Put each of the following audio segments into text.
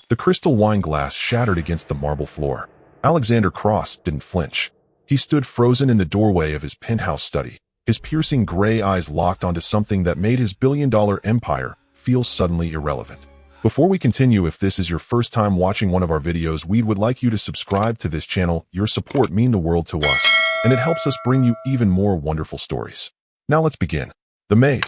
The crystal wine glass shattered against the marble floor. Alexander Cross didn't flinch. He stood frozen in the doorway of his penthouse study, his piercing gray eyes locked onto something that made his billion-dollar empire feel suddenly irrelevant. Before we continue, if this is your first time watching one of our videos, we would like you to subscribe to this channel. Your support means the world to us, and it helps us bring you even more wonderful stories. Now let's begin. The maid,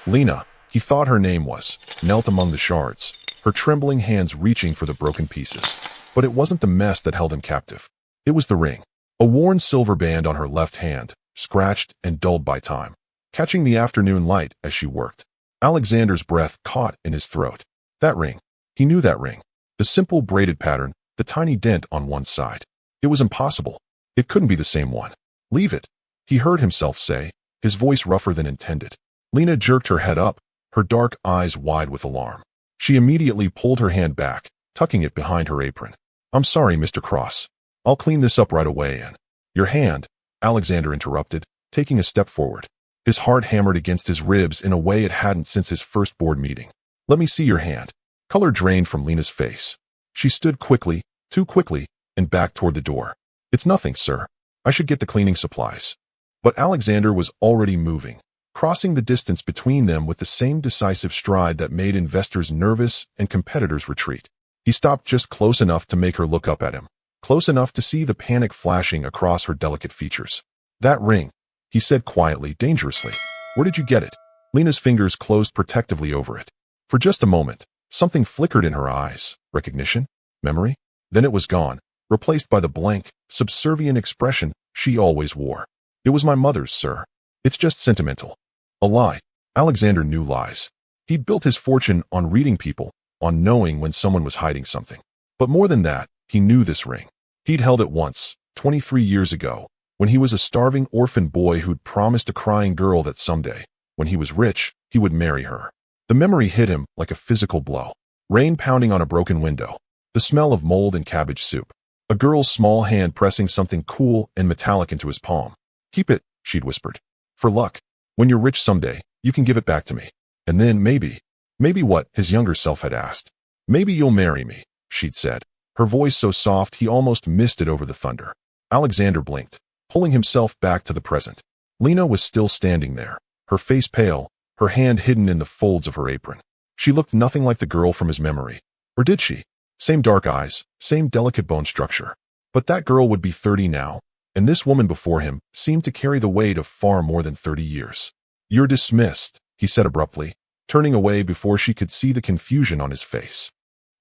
Lina, he thought her name was, knelt among the shards, her trembling hands reaching for the broken pieces. But it wasn't the mess that held him captive. It was the ring. A worn silver band on her left hand, scratched and dulled by time, catching the afternoon light as she worked. Alexander's breath caught in his throat. That ring. He knew that ring. The simple braided pattern, the tiny dent on one side. It was impossible. It couldn't be the same one. Leave it, he heard himself say, his voice rougher than intended. Lina jerked her head up, her dark eyes wide with alarm. She immediately pulled her hand back, tucking it behind her apron. I'm sorry, Mr. Cross. I'll clean this up right away. And your hand, Alexander interrupted, taking a step forward. His heart hammered against his ribs in a way it hadn't since his first board meeting. Let me see your hand. Color drained from Lina's face. She stood quickly, too quickly, and backed toward the door. It's nothing, sir. I should get the cleaning supplies. But Alexander was already moving, crossing the distance between them with the same decisive stride that made investors nervous and competitors retreat. He stopped just close enough to make her look up at him, close enough to see the panic flashing across her delicate features. That ring, he said quietly, dangerously. Where did you get it? Lina's fingers closed protectively over it. For just a moment, something flickered in her eyes. Recognition? Memory? Then it was gone, replaced by the blank, subservient expression she always wore. It was my mother's, sir. It's just sentimental. A lie. Alexander knew lies. He'd built his fortune on reading people, on knowing when someone was hiding something. But more than that, he knew this ring. He'd held it once, 23 years ago, when he was a starving orphan boy who'd promised a crying girl that someday, when he was rich, he would marry her. The memory hit him like a physical blow. Rain pounding on a broken window. The smell of mold and cabbage soup. A girl's small hand pressing something cool and metallic into his palm. Keep it, she'd whispered. For luck. When you're rich someday, you can give it back to me. And then maybe what his younger self had asked. Maybe you'll marry me, she'd said, her voice so soft he almost missed it over the thunder. Alexander blinked, pulling himself back to the present. Lina was still standing there, her face pale, her hand hidden in the folds of her apron. She looked nothing like the girl from his memory. Or did she? Same dark eyes, same delicate bone structure. But that girl would be 30 now, and this woman before him seemed to carry the weight of far more than 30 years. You're dismissed, he said abruptly, turning away before she could see the confusion on his face.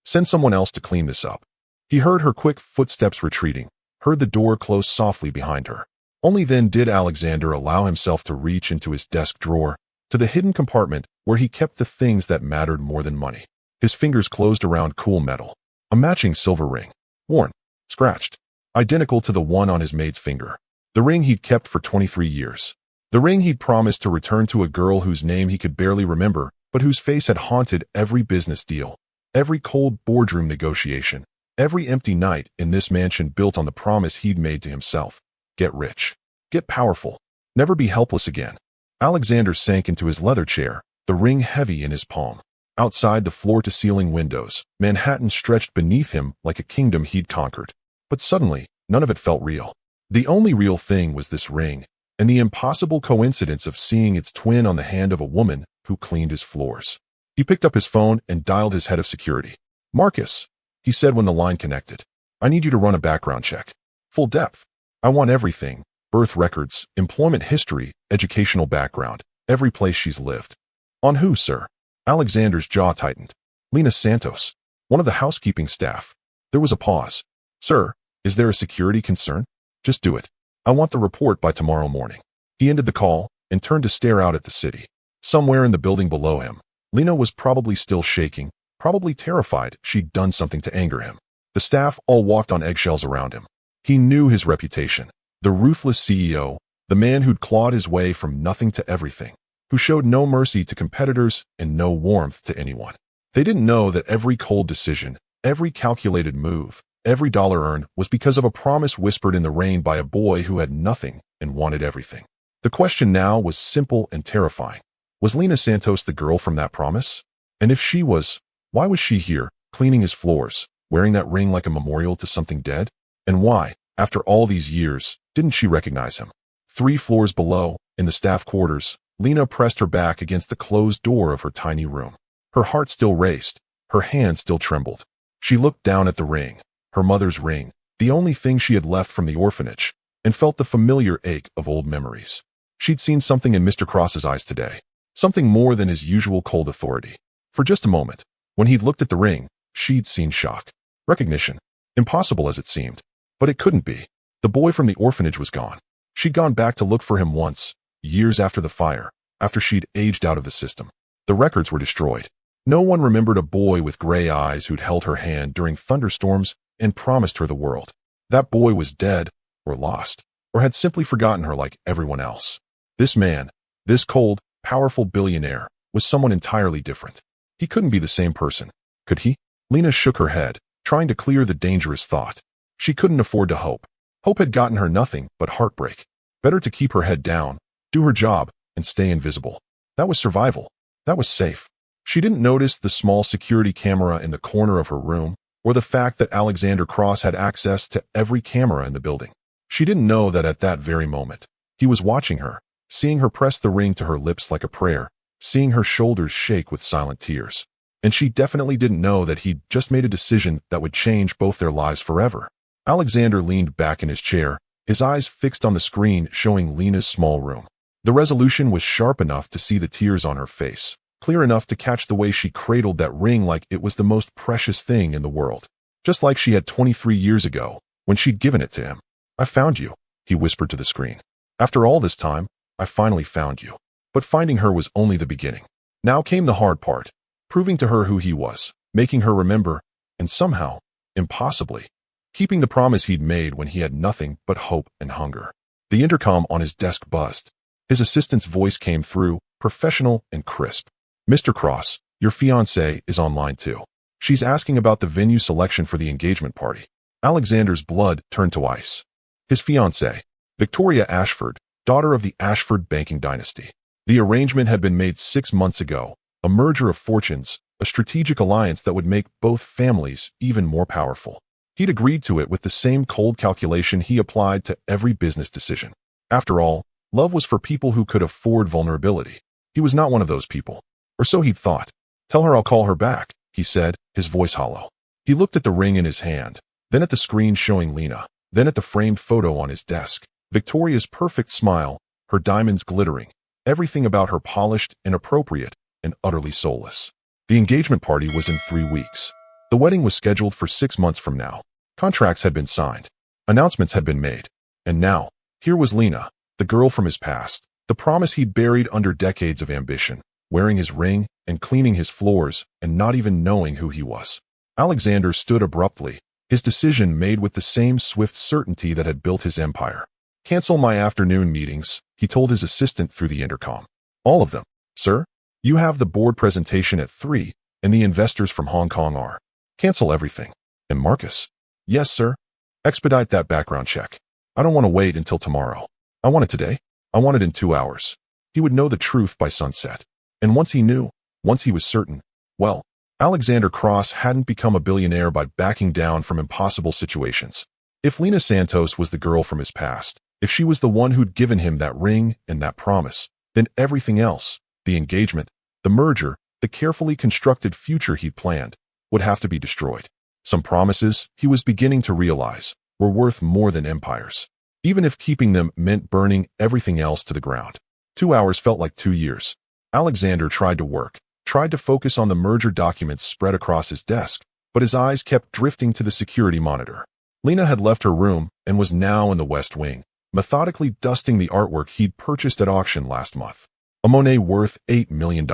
Send someone else to clean this up. He heard her quick footsteps retreating, heard the door close softly behind her. Only then did Alexander allow himself to reach into his desk drawer, to the hidden compartment where he kept the things that mattered more than money. His fingers closed around cool metal. A matching silver ring. Worn. Scratched. Identical to the one on his maid's finger. The ring he'd kept for 23 years. The ring he'd promised to return to a girl whose name he could barely remember, but whose face had haunted every business deal, every cold boardroom negotiation, every empty night in this mansion built on the promise he'd made to himself. Get rich. Get powerful. Never be helpless again. Alexander sank into his leather chair, the ring heavy in his palm. Outside the floor-to-ceiling windows, Manhattan stretched beneath him like a kingdom he'd conquered. But suddenly, none of it felt real. The only real thing was this ring, and the impossible coincidence of seeing its twin on the hand of a woman who cleaned his floors. He picked up his phone and dialed his head of security. Marcus, he said when the line connected. I need you to run a background check. Full depth. I want everything. Birth records, employment history, educational background, every place she's lived. On who, sir? Alexander's jaw tightened. Lina Santos, one of the housekeeping staff. There was a pause. Sir, is there a security concern? Just do it. I want the report by tomorrow morning. He ended the call and turned to stare out at the city. Somewhere in the building below him, Lina was probably still shaking, probably terrified she'd done something to anger him. The staff all walked on eggshells around him. He knew his reputation. The ruthless CEO, the man who'd clawed his way from nothing to everything, who showed no mercy to competitors and no warmth to anyone. They didn't know that every cold decision, every calculated move, every dollar earned was because of a promise whispered in the rain by a boy who had nothing and wanted everything. The question now was simple and terrifying. Was Lina Santos the girl from that promise? And if she was, why was she here, cleaning his floors, wearing that ring like a memorial to something dead? And why, after all these years, didn't she recognize him? 3 floors below, in the staff quarters, Lina pressed her back against the closed door of her tiny room. Her heart still raced, her hand still trembled. She looked down at the ring, her mother's ring, the only thing she had left from the orphanage, and felt the familiar ache of old memories. She'd seen something in Mr. Cross's eyes today, something more than his usual cold authority. For just a moment, when he'd looked at the ring, she'd seen shock. Recognition. Impossible as it seemed. But it couldn't be. The boy from the orphanage was gone. She'd gone back to look for him once, years after the fire, after she'd aged out of the system. The records were destroyed. No one remembered a boy with gray eyes who'd held her hand during thunderstorms and promised her the world. That boy was dead, or lost, or had simply forgotten her like everyone else. This man, this cold, powerful billionaire, was someone entirely different. He couldn't be the same person, could he? Lina shook her head, trying to clear the dangerous thought. She couldn't afford to hope. Hope had gotten her nothing but heartbreak. Better to keep her head down, do her job, and stay invisible. That was survival. That was safe. She didn't notice the small security camera in the corner of her room, or the fact that Alexander Cross had access to every camera in the building. She didn't know that at that very moment, he was watching her, seeing her press the ring to her lips like a prayer, seeing her shoulders shake with silent tears. And she definitely didn't know that he'd just made a decision that would change both their lives forever. Alexander leaned back in his chair, his eyes fixed on the screen showing Lina's small room. The resolution was sharp enough to see the tears on her face, clear enough to catch the way she cradled that ring like it was the most precious thing in the world. Just like she had 23 years ago, when she'd given it to him. "I found you," he whispered to the screen. "After all this time, I finally found you." But finding her was only the beginning. Now came the hard part, proving to her who he was, making her remember, and somehow, impossibly, keeping the promise he'd made when he had nothing but hope and hunger. The intercom on his desk buzzed. His assistant's voice came through, professional and crisp. "Mr. Cross, your fiancée is online too. She's asking about the venue selection for the engagement party." Alexander's blood turned to ice. His fiancée, Victoria Ashford, daughter of the Ashford banking dynasty. The arrangement had been made 6 months ago, a merger of fortunes, a strategic alliance that would make both families even more powerful. He'd agreed to it with the same cold calculation he applied to every business decision. After all, love was for people who could afford vulnerability. He was not one of those people. Or so he'd thought. "Tell her I'll call her back," he said, his voice hollow. He looked at the ring in his hand, then at the screen showing Lina, then at the framed photo on his desk. Victoria's perfect smile, her diamonds glittering, everything about her polished and appropriate and utterly soulless. The engagement party was in 3 weeks. The wedding was scheduled for 6 months from now. Contracts had been signed. Announcements had been made. And now, here was Lina, the girl from his past, the promise he'd buried under decades of ambition, wearing his ring and cleaning his floors and not even knowing who he was. Alexander stood abruptly, his decision made with the same swift certainty that had built his empire. "Cancel my afternoon meetings," he told his assistant through the intercom. "All of them, sir. You have the board presentation at 3, and the investors from Hong Kong are. Cancel everything." "And Marcus?" "Yes, sir. Expedite that background check. I don't want to wait until tomorrow. I want it today. I want it in 2 hours." He would know the truth by sunset. And once he knew, once he was certain, well, Alexander Cross hadn't become a billionaire by backing down from impossible situations. If Lina Santos was the girl from his past, if she was the one who'd given him that ring and that promise, then everything else, the engagement, the merger, the carefully constructed future he'd planned, would have to be destroyed. Some promises, he was beginning to realize, were worth more than empires, even if keeping them meant burning everything else to the ground. 2 hours felt like 2 years. Alexander tried to work, tried to focus on the merger documents spread across his desk, but his eyes kept drifting to the security monitor. Lina had left her room and was now in the West Wing, methodically dusting the artwork he'd purchased at auction last month. A Monet worth $8 million.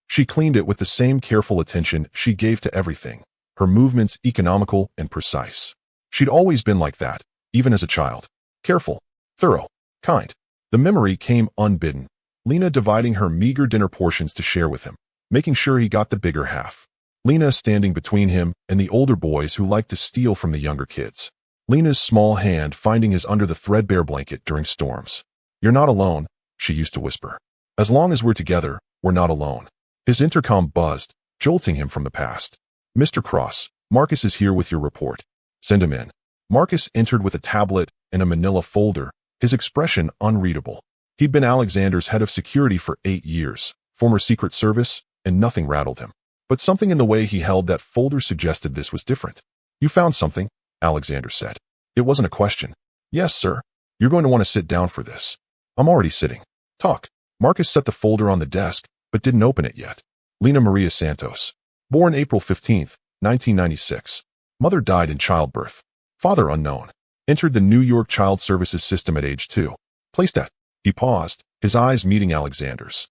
She cleaned it with the same careful attention she gave to everything, her movements economical and precise. She'd always been like that, even as a child. Careful, thorough, kind. The memory came unbidden, Lina dividing her meager dinner portions to share with him, making sure he got the bigger half. Lina standing between him and the older boys who liked to steal from the younger kids. Lina's small hand finding his under the threadbare blanket during storms. "You're not alone," she used to whisper. "As long as we're together, we're not alone." His intercom buzzed, jolting him from the past. Mr. Cross, Marcus is here with your report. Send him in. Marcus entered with a tablet and a manila folder, his expression unreadable. He'd been Alexander's head of security for 8 years, former Secret Service, and nothing rattled him. But something in the way he held that folder suggested this was different. You found something, Alexander said. It wasn't a question. Yes, sir. You're going to want to sit down for this. I'm already sitting. Talk. Marcus set the folder on the desk, but didn't open it yet. Lina Maria Santos. Born April 15, 1996. Mother died in childbirth. Father unknown. Entered the New York Child Services system at age 2. Placed at. He paused, his eyes meeting Alexander's.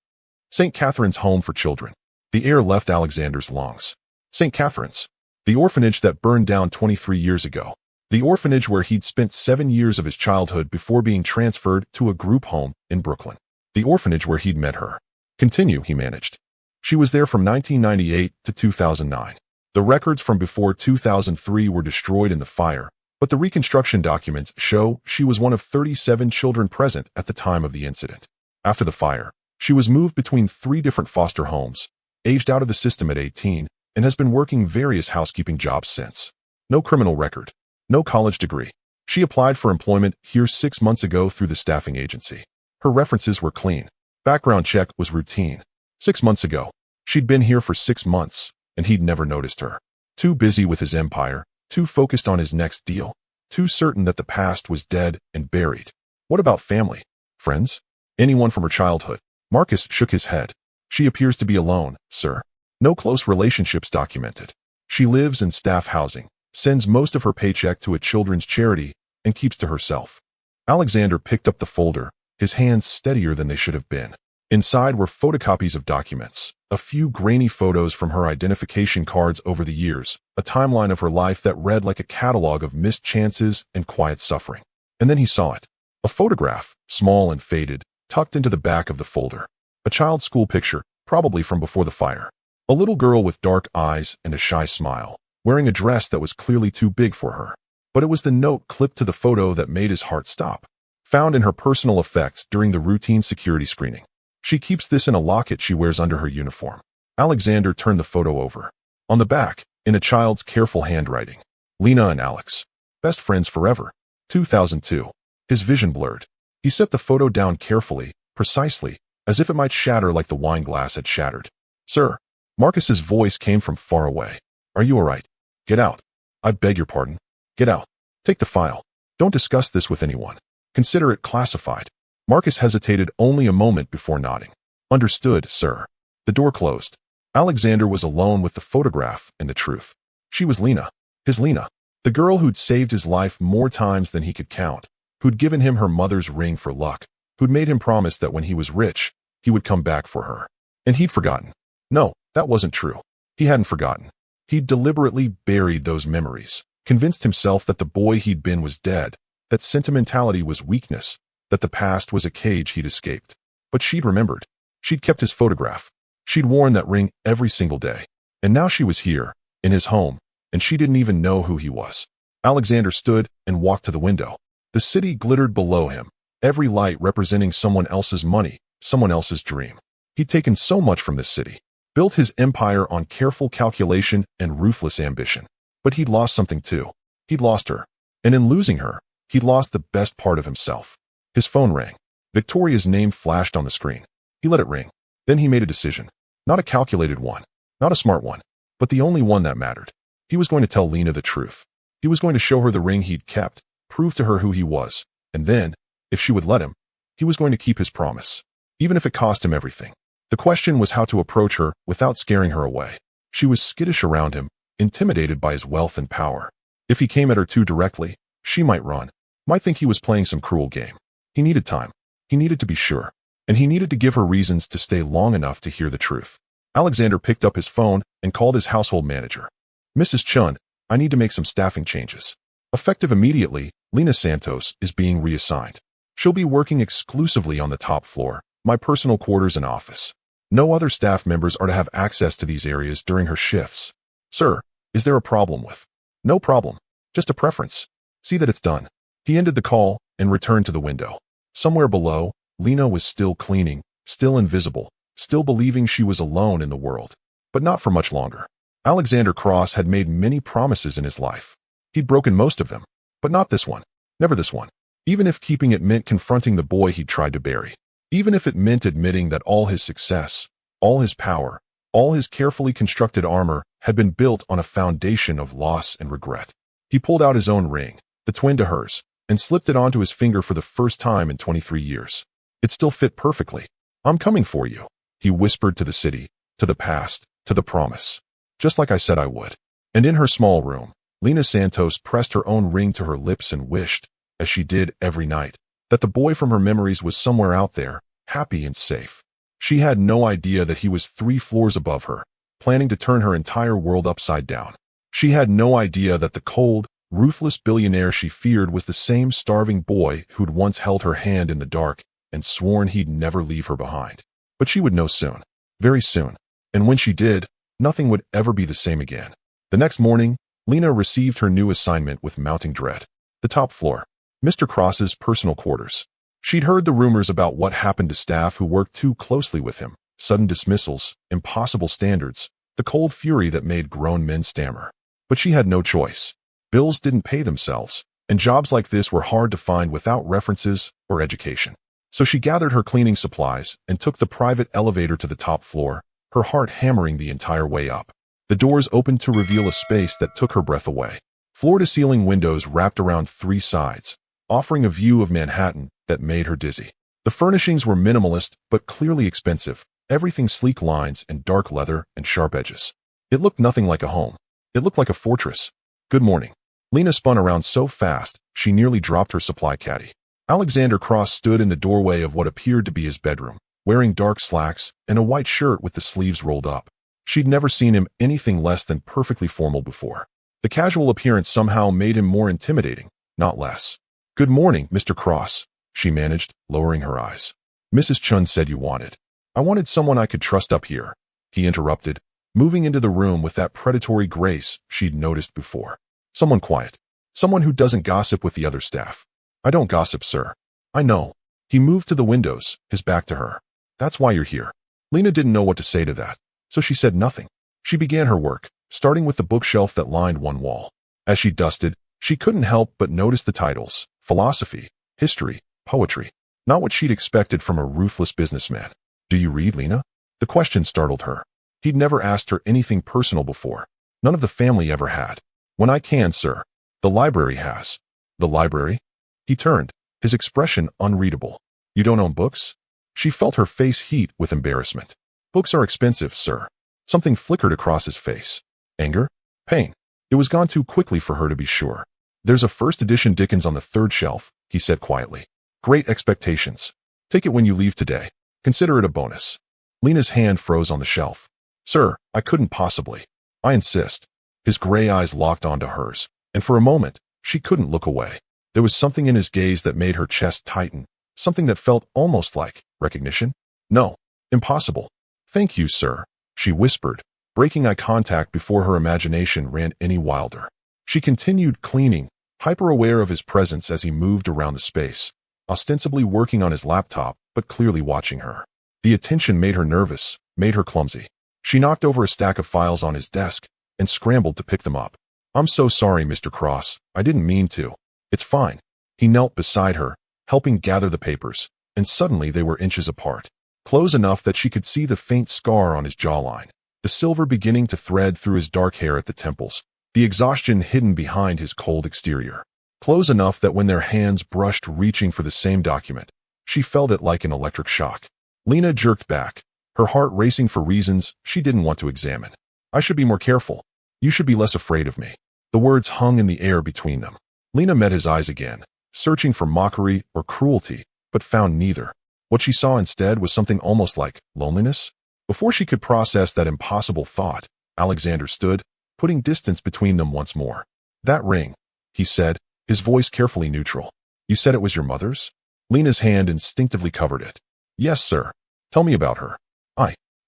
St. Catherine's Home for Children. The air left Alexander's lungs. St. Catherine's. The orphanage that burned down 23 years ago. The orphanage where he'd spent 7 years of his childhood before being transferred to a group home in Brooklyn. The orphanage where he'd met her. Continue, he managed. She was there from 1998 to 2009. The records from before 2003 were destroyed in the fire, but the reconstruction documents show she was one of 37 children present at the time of the incident. After the fire, she was moved between 3 different foster homes, aged out of the system at 18, and has been working various housekeeping jobs since. No criminal record. No college degree. She applied for employment here 6 months ago through the staffing agency. Her references were clean. Background check was routine. 6 months ago. She'd been here for 6 months, and he'd never noticed her. Too busy with his empire, too focused on his next deal, too certain that the past was dead and buried. What about family? Friends? Anyone from her childhood? Marcus shook his head. She appears to be alone, sir. No close relationships documented. She lives in staff housing, sends most of her paycheck to a children's charity, and keeps to herself. Alexander picked up the folder, his hands steadier than they should have been. Inside were photocopies of documents, a few grainy photos from her identification cards over the years, a timeline of her life that read like a catalog of missed chances and quiet suffering. And then he saw it. A photograph, small and faded, tucked into the back of the folder. A child's school picture, probably from before the fire. A little girl with dark eyes and a shy smile, wearing a dress that was clearly too big for her. But it was the note clipped to the photo that made his heart stop. Found in her personal effects during the routine security screening. She keeps this in a locket she wears under her uniform. Alexander turned the photo over. On the back, in a child's careful handwriting. Lina and Alex. Best friends forever. 2002. His vision blurred. He set the photo down carefully, precisely, as if it might shatter like the wine glass had shattered. Sir. Marcus's voice came from far away. Are you all right? Get out. I beg your pardon. Get out. Take the file. Don't discuss this with anyone. Consider it classified. Marcus hesitated only a moment before nodding. Understood, sir. The door closed. Alexander was alone with the photograph and the truth. She was Lina. His Lina. The girl who'd saved his life more times than he could count. Who'd given him her mother's ring for luck. Who'd made him promise that when he was rich, he would come back for her. And he'd forgotten. No, that wasn't true. He hadn't forgotten. He'd deliberately buried those memories, convinced himself that the boy he'd been was dead, that sentimentality was weakness, that the past was a cage he'd escaped. But she'd remembered. She'd kept his photograph. She'd worn that ring every single day. And now she was here, in his home, and she didn't even know who he was. Alexander stood and walked to the window. The city glittered below him, every light representing someone else's money, someone else's dream. He'd taken so much from this city, built his empire on careful calculation and ruthless ambition. But he'd lost something too. He'd lost her. And in losing her, he'd lost the best part of himself. His phone rang. Victoria's name flashed on the screen. He let it ring. Then he made a decision. Not a calculated one. Not a smart one. But the only one that mattered. He was going to tell Lina the truth. He was going to show her the ring he'd kept, prove to her who he was, and then, if she would let him, he was going to keep his promise. Even if it cost him everything. The question was how to approach her without scaring her away. She was skittish around him, intimidated by his wealth and power. If he came at her too directly, she might run, might think he was playing some cruel game. He needed time. He needed to be sure. And he needed to give her reasons to stay long enough to hear the truth. Alexander picked up his phone and called his household manager. Mrs. Chun, I need to make some staffing changes. Effective immediately, Lina Santos is being reassigned. She'll be working exclusively on the top floor, my personal quarters and office. No other staff members are to have access to these areas during her shifts. Sir, is there a problem with? No problem. Just a preference. See that it's done. He ended the call and returned to the window. Somewhere below, Lina was still cleaning, still invisible, still believing she was alone in the world. But not for much longer. Alexander Cross had made many promises in his life. He'd broken most of them, but not this one. Never this one. Even if keeping it meant confronting the boy he'd tried to bury. Even if it meant admitting that all his success, all his power, all his carefully constructed armor had been built on a foundation of loss and regret. He pulled out his own ring, the twin to hers, and slipped it onto his finger for the first time in 23 years. It still fit perfectly. "I'm coming for you," he whispered to the city, to the past, to the promise. Just like I said I would. And in her small room, Lina Santos pressed her own ring to her lips and wished, as she did every night, that the boy from her memories was somewhere out there, happy and safe. She had no idea that he was 3 floors above her, planning to turn her entire world upside down. She had no idea that the cold, ruthless billionaire she feared was the same starving boy who'd once held her hand in the dark and sworn he'd never leave her behind. But she would know soon, very soon, and when she did, nothing would ever be the same again. The next morning, Lina received her new assignment with mounting dread. The top floor, Mr. Cross's personal quarters. She'd heard the rumors about what happened to staff who worked too closely with him, sudden dismissals, impossible standards, the cold fury that made grown men stammer. But she had no choice. Bills didn't pay themselves, and jobs like this were hard to find without references or education. So she gathered her cleaning supplies and took the private elevator to the top floor, her heart hammering the entire way up. The doors opened to reveal a space that took her breath away. Floor-to-ceiling windows wrapped around 3 sides, offering a view of Manhattan that made her dizzy. The furnishings were minimalist but clearly expensive, everything sleek lines and dark leather and sharp edges. It looked nothing like a home. It looked like a fortress. "Good morning." Lina spun around so fast, she nearly dropped her supply caddy. Alexander Cross stood in the doorway of what appeared to be his bedroom, wearing dark slacks and a white shirt with the sleeves rolled up. She'd never seen him anything less than perfectly formal before. The casual appearance somehow made him more intimidating, not less. "Good morning, Mr. Cross," she managed, lowering her eyes. "Mrs. Chun said you wanted." "I wanted someone I could trust up here," he interrupted, moving into the room with that predatory grace she'd noticed before. "Someone quiet. Someone who doesn't gossip with the other staff." "I don't gossip, sir." "I know." He moved to the windows, his back to her. "That's why you're here." Lina didn't know what to say to that, so she said nothing. She began her work, starting with the bookshelf that lined one wall. As she dusted, she couldn't help but notice the titles: philosophy, history, poetry. Not what she'd expected from a ruthless businessman. "Do you read, Lina?" The question startled her. He'd never asked her anything personal before. None of the family ever had. "When I can, sir. The library has." "The library?" He turned, his expression unreadable. "You don't own books?" She felt her face heat with embarrassment. "Books are expensive, sir." Something flickered across his face. Anger? Pain? It was gone too quickly for her to be sure. "There's a first edition Dickens on the 3rd shelf," he said quietly. "Great Expectations. Take it when you leave today. Consider it a bonus." Lina's hand froze on the shelf. "Sir, I couldn't possibly." "I insist." His gray eyes locked onto hers, and for a moment, she couldn't look away. There was something in his gaze that made her chest tighten, something that felt almost like recognition. "No. Impossible." "Thank you, sir," she whispered, breaking eye contact before her imagination ran any wilder. She continued cleaning, hyper-aware of his presence as he moved around the space, ostensibly working on his laptop, but clearly watching her. The attention made her nervous, made her clumsy. She knocked over a stack of files on his desk and scrambled to pick them up. "I'm so sorry, Mr. Cross. I didn't mean to." "It's fine." He knelt beside her, helping gather the papers, and suddenly they were inches apart. Close enough that she could see the faint scar on his jawline, the silver beginning to thread through his dark hair at the temples, the exhaustion hidden behind his cold exterior. Close enough that when their hands brushed reaching for the same document, she felt it like an electric shock. Lina jerked back, her heart racing for reasons she didn't want to examine. "I should be more careful. You should be less afraid of me." The words hung in the air between them. Lina met his eyes again, searching for mockery or cruelty, but found neither. What she saw instead was something almost like loneliness. Before she could process that impossible thought, Alexander stood, putting distance between them once more. "That ring," he said, his voice carefully neutral. "You said it was your mother's?" Lina's hand instinctively covered it. "Yes, sir." "Tell me about her."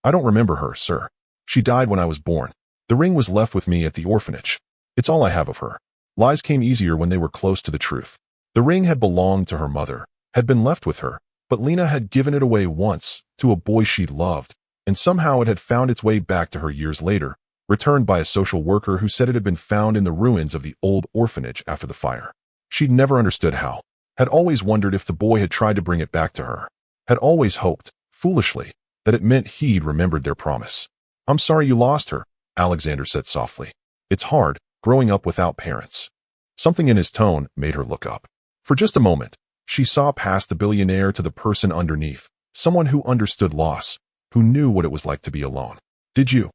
I don't remember her, sir. She died when I was born. The ring was left with me at the orphanage. It's all I have of her." Lies came easier when they were close to the truth. The ring had belonged to her mother, had been left with her, but Lina had given it away once, to a boy she'd loved, and somehow it had found its way back to her years later, returned by a social worker who said it had been found in the ruins of the old orphanage after the fire. She'd never understood how, had always wondered if the boy had tried to bring it back to her, had always hoped, foolishly, that it meant he'd remembered their promise. "I'm sorry you lost her," Alexander said softly. "It's hard, growing up without parents." Something in his tone made her look up. For just a moment, she saw past the billionaire to the person underneath, someone who understood loss, who knew what it was like to be alone. Did you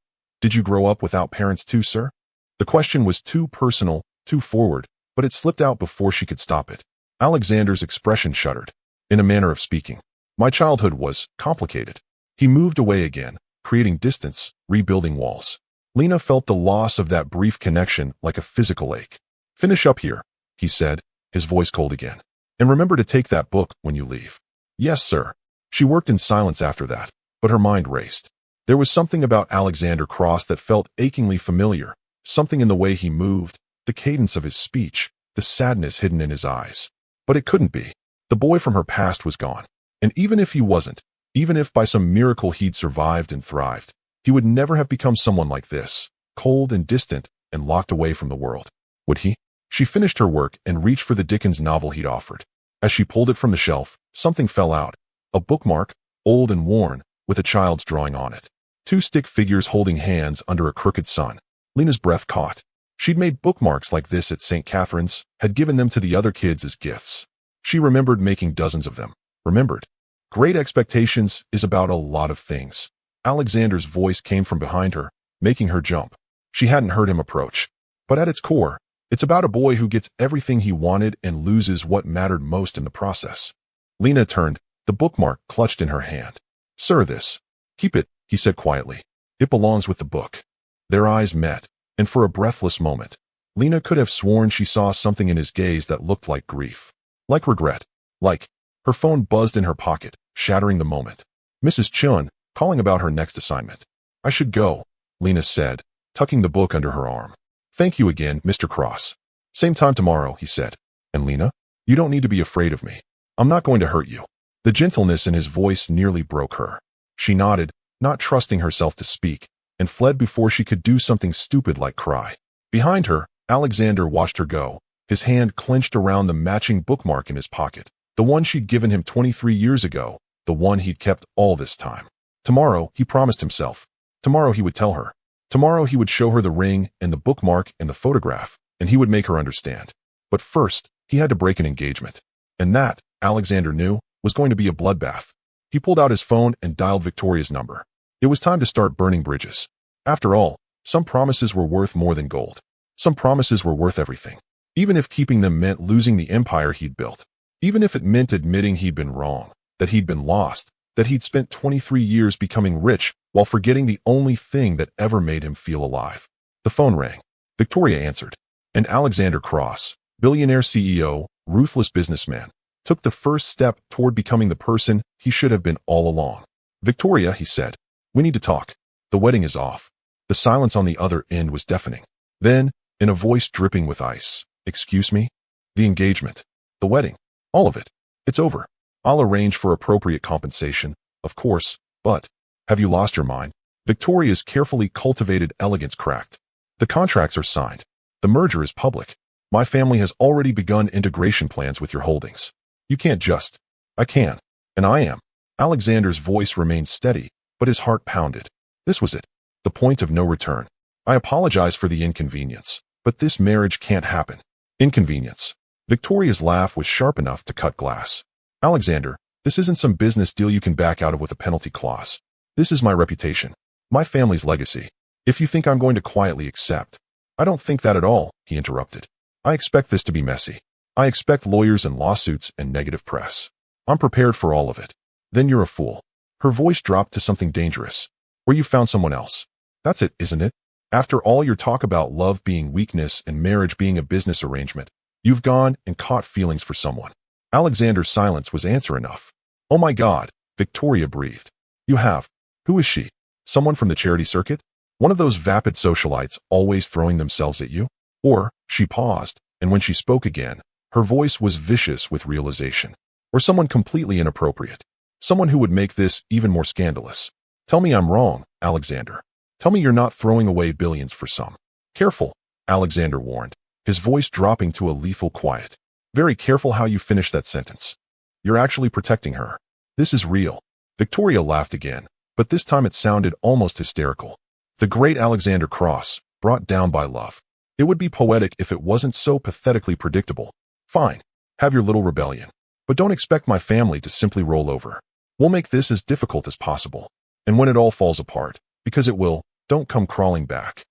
grow up without parents too, sir?" The question was too personal, too forward, but it slipped out before she could stop it. Alexander's expression shuddered. In a manner of speaking, "My childhood was complicated." He moved away again, creating distance, rebuilding walls. Lina felt the loss of that brief connection like a physical ache. "Finish up here," he said, his voice cold again. "And remember to take that book when you leave." "Yes, sir." She worked in silence after that, but her mind raced. There was something about Alexander Cross that felt achingly familiar, something in the way he moved, the cadence of his speech, the sadness hidden in his eyes. But it couldn't be. The boy from her past was gone. And even if he wasn't, even if by some miracle he'd survived and thrived, he would never have become someone like this, cold and distant and locked away from the world. Would he? She finished her work and reached for the Dickens novel he'd offered. As she pulled it from the shelf, something fell out. A bookmark, old and worn, with a child's drawing on it. Two stick figures holding hands under a crooked sun. Lina's breath caught. She'd made bookmarks like this at St. Catherine's, had given them to the other kids as gifts. She remembered making dozens of them. Remembered. Great Expectations is about a lot of things. Alexander's voice came from behind her, making her jump. She hadn't heard him approach. But at its core, it's about a boy who gets everything he wanted and loses what mattered most in the process. Lina turned, the bookmark clutched in her hand. "Sir, this. Keep it," he said quietly. "It belongs with the book." Their eyes met, and for a breathless moment, Lina could have sworn she saw something in his gaze that looked like grief. Like regret. Like. Her phone buzzed in her pocket, shattering the moment. Mrs. Chun, calling about her next assignment. "I should go," Lina said, tucking the book under her arm. "Thank you again, Mr. Cross." "Same time tomorrow," he said. "And Lina, you don't need to be afraid of me. I'm not going to hurt you." The gentleness in his voice nearly broke her. She nodded, not trusting herself to speak, and fled before she could do something stupid like cry. Behind her, Alexander watched her go, his hand clenched around the matching bookmark in his pocket, the one she'd given him 23 years ago, the one he'd kept all this time. Tomorrow, he promised himself. Tomorrow he would tell her. Tomorrow he would show her the ring and the bookmark and the photograph, and he would make her understand. But first, he had to break an engagement. And that, Alexander knew, was going to be a bloodbath. He pulled out his phone and dialed Victoria's number. It was time to start burning bridges. After all, some promises were worth more than gold. Some promises were worth everything. Even if keeping them meant losing the empire he'd built. Even if it meant admitting he'd been wrong, that he'd been lost, that he'd spent 23 years becoming rich while forgetting the only thing that ever made him feel alive. The phone rang. Victoria answered. And Alexander Cross, billionaire CEO, ruthless businessman, took the first step toward becoming the person he should have been all along. "Victoria," he said, "we need to talk. The wedding is off." The silence on the other end was deafening. Then, in a voice dripping with ice, "Excuse me? The engagement. The wedding. All of it. It's over. I'll arrange for appropriate compensation, of course, but have you lost your mind?" Victoria's carefully cultivated elegance cracked. "The contracts are signed. The merger is public. My family has already begun integration plans with your holdings. You can't just." "I can. And I am." Alexander's voice remained steady, but his heart pounded. This was it. The point of no return. "I apologize for the inconvenience, but this marriage can't happen." Inconvenience. Victoria's laugh was sharp enough to cut glass. "Alexander, this isn't some business deal you can back out of with a penalty clause. This is my reputation. My family's legacy. If you think I'm going to quietly accept." "I don't think that at all," he interrupted. "I expect this to be messy. I expect lawyers and lawsuits and negative press. I'm prepared for all of it." "Then you're a fool." Her voice dropped to something dangerous. "Or you found someone else. That's it, isn't it? After all your talk about love being weakness and marriage being a business arrangement, you've gone and caught feelings for someone." Alexander's silence was answer enough. "Oh my God," Victoria breathed. "You have. Who is she? Someone from the charity circuit? One of those vapid socialites always throwing themselves at you?" Or, she paused, and when she spoke again, her voice was vicious with realization. "Or someone completely inappropriate. Someone who would make this even more scandalous." "Tell me I'm wrong, Alexander." Tell me you're not throwing away billions for some. Careful, Alexander warned, his voice dropping to a lethal quiet. Very careful how you finish that sentence. You're actually protecting her. This is real. Victoria laughed again, but this time it sounded almost hysterical. The great Alexander Cross, brought down by love. It would be poetic if it wasn't so pathetically predictable. Fine, have your little rebellion. But don't expect my family to simply roll over. We'll make this as difficult as possible. And when it all falls apart, because it will, don't come crawling back.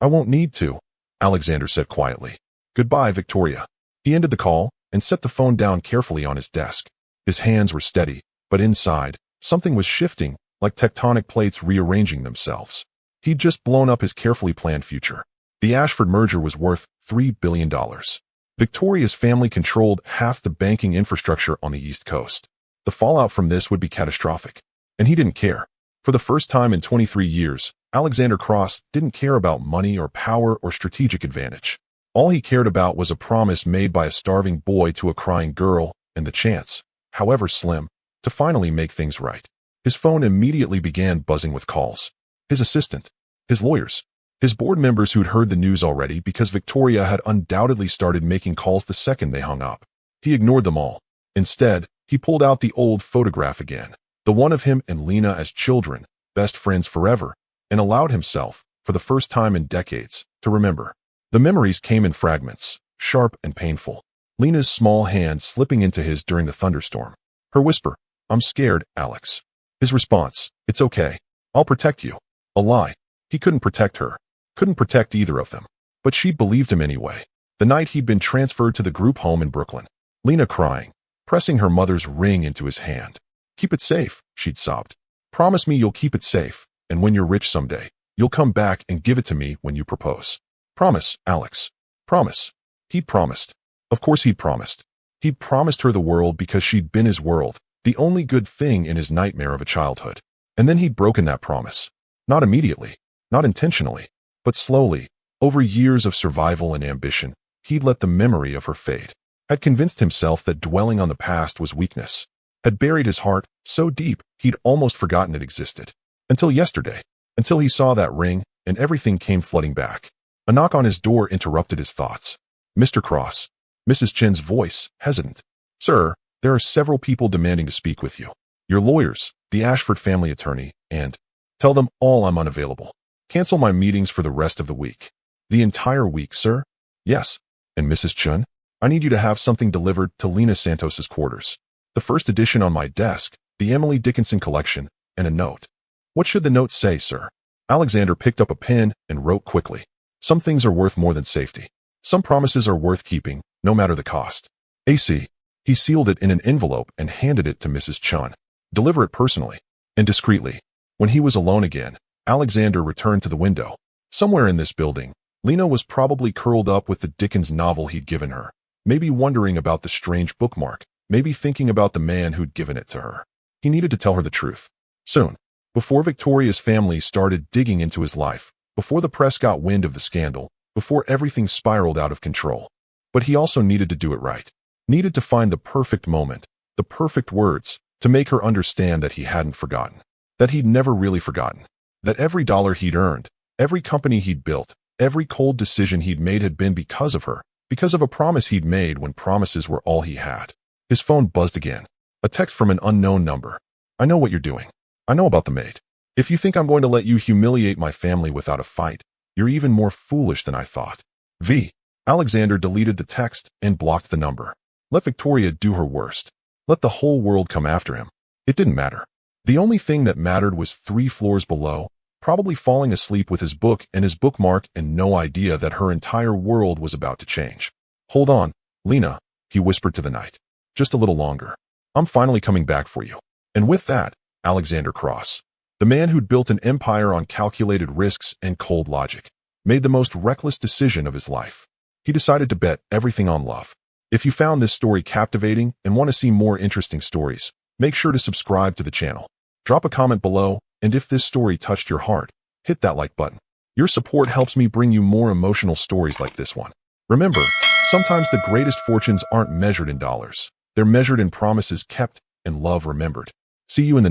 I won't need to, Alexander said quietly. Goodbye, Victoria. He ended the call and set the phone down carefully on his desk. His hands were steady, but inside, something was shifting, like tectonic plates rearranging themselves. He'd just blown up his carefully planned future. The Ashford merger was worth $3 billion. Victoria's family controlled half the banking infrastructure on the East Coast. The fallout from this would be catastrophic. And he didn't care. For the first time in 23 years, Alexander Cross didn't care about money or power or strategic advantage. All he cared about was a promise made by a starving boy to a crying girl and the chance, however slim, to finally make things right. His phone immediately began buzzing with calls. His assistant, his lawyers, his board members who'd heard the news already because Victoria had undoubtedly started making calls the second they hung up. He ignored them all. Instead, he pulled out the old photograph again, the one of him and Lina as children, best friends forever, and allowed himself, for the first time in decades, to remember. The memories came in fragments, sharp and painful. Lina's small hand slipping into his during the thunderstorm. Her whisper, "I'm scared, Alex." His response, "It's okay. I'll protect you." A lie. He couldn't protect her. Couldn't protect either of them. But she believed him anyway. The night he'd been transferred to the group home in Brooklyn. Lina crying, pressing her mother's ring into his hand. "Keep it safe," she'd sobbed. "Promise me you'll keep it safe, and when you're rich someday, you'll come back and give it to me when you propose. Promise, Alex. Promise." He'd promised. Of course he'd promised. He'd promised her the world because she'd been his world, the only good thing in his nightmare of a childhood. And then he'd broken that promise. Not immediately, not intentionally, but slowly, over years of survival and ambition, he'd let the memory of her fade. Had convinced himself that dwelling on the past was weakness. Had buried his heart so deep he'd almost forgotten it existed. Until yesterday. Until he saw that ring, and everything came flooding back. A knock on his door interrupted his thoughts. "Mr. Cross." Mrs. Chen's voice, hesitant. "Sir, there are several people demanding to speak with you. Your lawyers, the Ashford family attorney, and tell them all I'm unavailable. Cancel my meetings for the rest of the week." "The entire week, sir?" "Yes." "And Mrs. Chen? I need you to have something delivered to Lina Santos's quarters. The first edition on my desk, the Emily Dickinson collection, and a note." "What should the note say, sir?" Alexander picked up a pen and wrote quickly. "Some things are worth more than safety. Some promises are worth keeping, no matter the cost. AC." He sealed it in an envelope and handed it to Mrs. Chen. "Deliver it personally and discreetly." When he was alone again, Alexander returned to the window. Somewhere in this building, Lina was probably curled up with the Dickens novel he'd given her, maybe wondering about the strange bookmark, maybe thinking about the man who'd given it to her. He needed to tell her the truth. Soon. Before Victoria's family started digging into his life, before the press got wind of the scandal, before everything spiraled out of control. But he also needed to do it right. Needed to find the perfect moment, the perfect words, to make her understand that he hadn't forgotten. That he'd never really forgotten. That every dollar he'd earned, every company he'd built, every cold decision he'd made had been because of her, because of a promise he'd made when promises were all he had. His phone buzzed again. A text from an unknown number. "I know what you're doing. I know about the maid. If you think I'm going to let you humiliate my family without a fight, you're even more foolish than I thought. V." Alexander deleted the text and blocked the number. Let Victoria do her worst. Let the whole world come after him. It didn't matter. The only thing that mattered was 3 floors below, probably falling asleep with his book and his bookmark and no idea that her entire world was about to change. "Hold on, Lina," he whispered to the night. "Just a little longer. I'm finally coming back for you." And with that, Alexander Cross, the man who'd built an empire on calculated risks and cold logic, made the most reckless decision of his life. He decided to bet everything on love. If you found this story captivating and want to see more interesting stories, make sure to subscribe to the channel. Drop a comment below, and if this story touched your heart, hit that like button. Your support helps me bring you more emotional stories like this one. Remember, sometimes the greatest fortunes aren't measured in dollars. They're measured in promises kept and love remembered. See you in the next